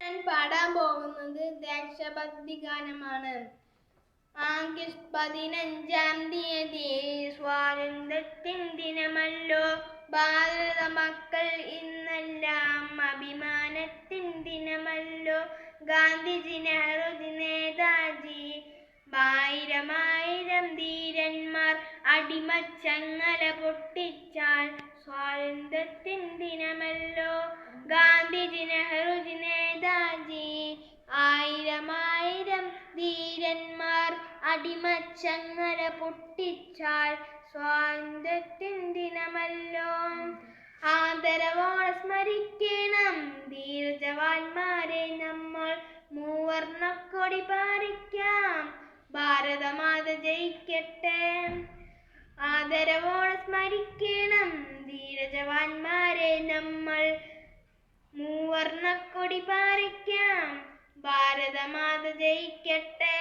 ഞാൻ പാടാൻ പോകുന്നത് ദേശഭക്തി ഗാനമാണ്. ആഗസ്റ്റ് 15-ാം തീയതി സ്വാതന്ത്ര്യത്തിൻ ദിനമല്ലോ. ഭാരത മക്കൾ ഇന്നെല്ലാം അഭിമാനത്തിൻ ദിനമല്ലോ. ഗാന്ധിജി, നെഹ്റുജി, നേതാജി, ആയിരമായിരം ധീരന്മാർ അടിമച്ചങ്ങല പൊട്ടിച്ചാൽ സ്വാതന്ത്ര്യത്തിൻ ദിനമല്ലോ. ഗാന്ധിജി, നെഹ്റുജി, നേതാജി, ആയിരമായിരം ധീരന്മാർ അടിമച്ചങ്ങല പൊട്ടിച്ചാൽ സ്വാതന്ത്ര്യത്തിൻ ദിനമല്ലോ. ആദരവോടെ സ്മരിക്കണം ധീരജവാന്മാരെ നമ്മൾ. മൂവർണ്ണക്കൊടി പാറിക്കാം, ഭാരതമാത ജയിക്കട്ടെ. ആദരവോടെ സ്മരിക്കണം ധീരജവാന്മാരെ നമ്മൾ. മൂവർണ്ണക്കൊടി പാറിക്കാം, ഭാരതമാത ജയിക്കട്ടെ.